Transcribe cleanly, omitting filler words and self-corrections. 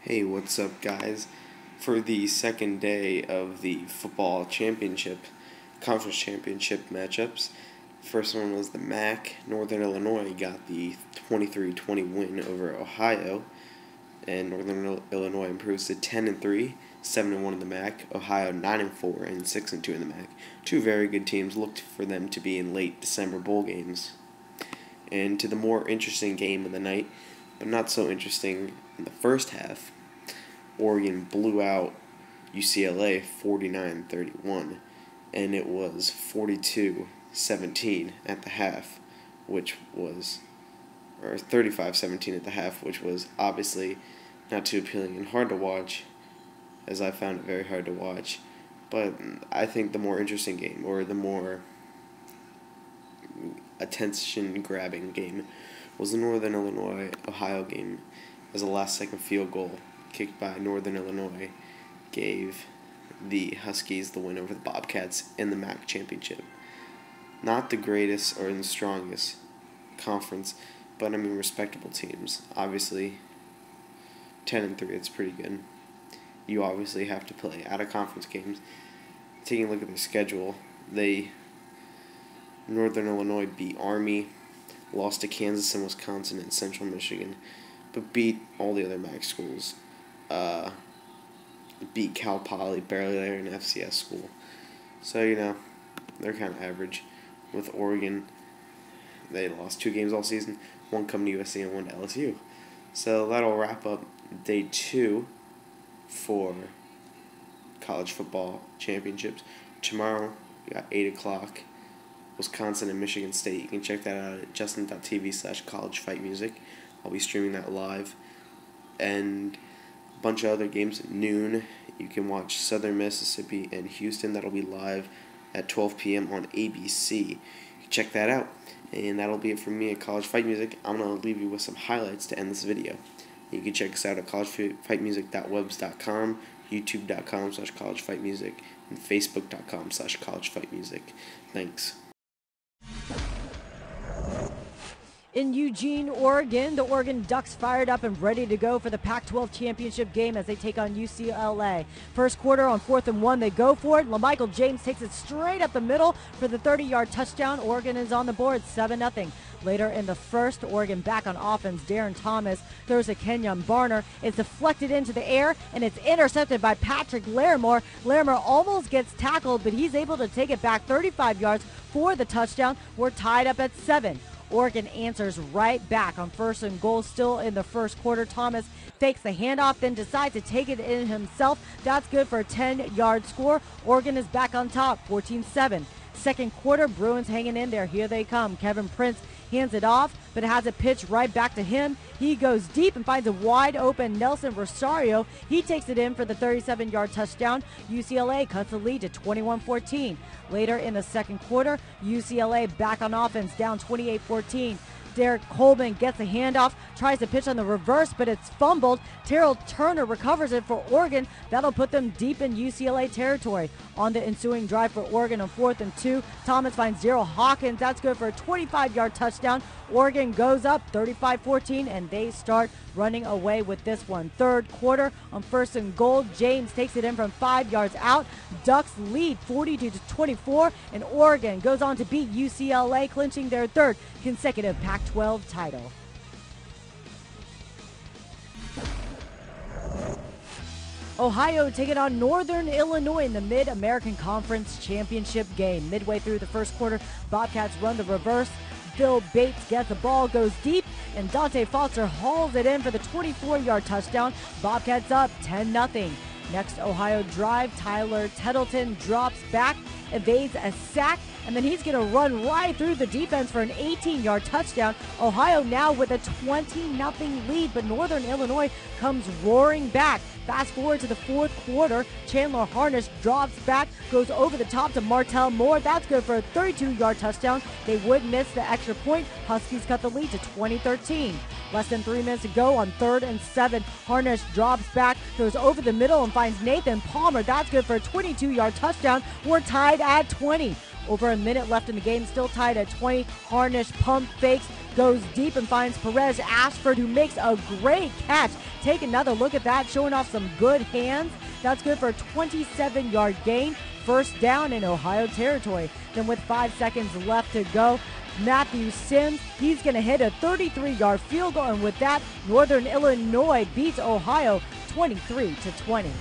Hey, what's up, guys? For the second day of the football championship, conference championship matchups, first one was the MAC. Northern Illinois got the 23-20 win over Ohio, and Northern Illinois improves to 10-3, 7-1 in the MAC. Ohio 9-4 and 6-2 in the MAC. Two very good teams. Looked for them to be in late December bowl games. And to the more interesting game of the night, but not so interesting in the first half, Oregon blew out UCLA 49-31, and it was 42-17 at the half, or 35-17 at the half, which was obviously not too appealing and hard to watch, as I found it very hard to watch. But I think the more interesting game, or the more attention-grabbing game, was the Northern Illinois-Ohio game, as a last-second field goal kicked by Northern Illinois gave the Huskies the win over the Bobcats in the MAC championship. Not the greatest or the strongest conference, but I mean respectable teams. Obviously, 10-3, it's pretty good. You obviously have to play out-of-conference games. Taking a look at their schedule, Northern Illinois beat Army, lost to Kansas and Wisconsin and Central Michigan, but beat all the other MAC schools. Beat Cal Poly, barely there, in FCS school. So, they're kind of average. With Oregon, they lost 2 games all season, one coming to USC and one to LSU. So that'll wrap up day 2 for college football championships. Tomorrow, we got 8 o'clock, Wisconsin and Michigan State. You can check that out at justin.tv/collegefightmusic. I'll be streaming that live. And a bunch of other games at noon. You can watch Southern Mississippi and Houston. That'll be live at 12 p.m. on ABC. You can check that out. And that'll be it from me at College Fight Music. I'm going to leave you with some highlights to end this video. You can check us out at collegefightmusic.webs.com, youtube.com/collegefightmusic, and facebook.com/collegefightmusic. Thanks. In Eugene, Oregon, the Oregon Ducks fired up and ready to go for the Pac-12 championship game as they take on UCLA. First quarter on 4th and 1, they go for it. LaMichael James takes it straight up the middle for the 30-yard touchdown. Oregon is on the board, 7-0. Later in the first, Oregon back on offense. Darren Thomas throws to Kenyon Barner. It's deflected into the air, and it's intercepted by Patrick Larimore. Larimore almost gets tackled, but he's able to take it back 35 yards for the touchdown. We're tied up at 7. Oregon answers right back on 1st and goal still in the first quarter. Thomas fakes the handoff, then decides to take it in himself. That's good for a 10-yard score. Oregon is back on top, 14-7. Second quarter, Bruins hanging in there. Here they come. Kevin Prince hands it off, but has it pitched right back to him. He goes deep and finds a wide open Nelson Rosario. He takes it in for the 37-yard touchdown. UCLA cuts the lead to 21-14. Later in the second quarter, UCLA back on offense, down 28-14. Derek Coleman gets a handoff, tries to pitch on the reverse, but it's fumbled. Terrell Turner recovers it for Oregon. That'll put them deep in UCLA territory. On the ensuing drive for Oregon on 4th and 2, Thomas finds Zero Hawkins. That's good for a 25-yard touchdown. Oregon goes up 35-14, and they start running away with this one. Third quarter on 1st and goal, James takes it in from 5 yards out. Ducks lead 42-24, and Oregon goes on to beat UCLA, clinching their 3rd consecutive Pac-12 title. Ohio taking on Northern Illinois in the Mid-American Conference Championship game. Midway through the first quarter, Bobcats run the reverse. Bill Bates gets the ball, goes deep, and Dante Foster hauls it in for the 24-yard touchdown. Bobcats up 10-0. Next Ohio drive, Tyler Tettleton drops back, evades a sack, and then he's going to run right through the defense for an 18-yard touchdown. Ohio now with a 20-0 lead, but Northern Illinois comes roaring back. Fast forward to the fourth quarter, Chandler Harnish drops back, goes over the top to Martell Moore. That's good for a 32-yard touchdown. They would miss the extra point. Huskies cut the lead to 20-13. Less than 3 minutes to go on 3rd and 7. Harnish drops back, goes over the middle and finds Nathan Palmer. That's good for a 22-yard touchdown. We're tied at 20. Over a minute left in the game, still tied at 20. Harnish pump fakes, goes deep and finds Perez Ashford, who makes a great catch. Take another look at that, showing off some good hands. That's good for a 27-yard gain. First down in Ohio territory. Then with 5 seconds left to go, Matthew Sims, he's going to hit a 33-yard field goal. And with that, Northern Illinois beats Ohio 23-20.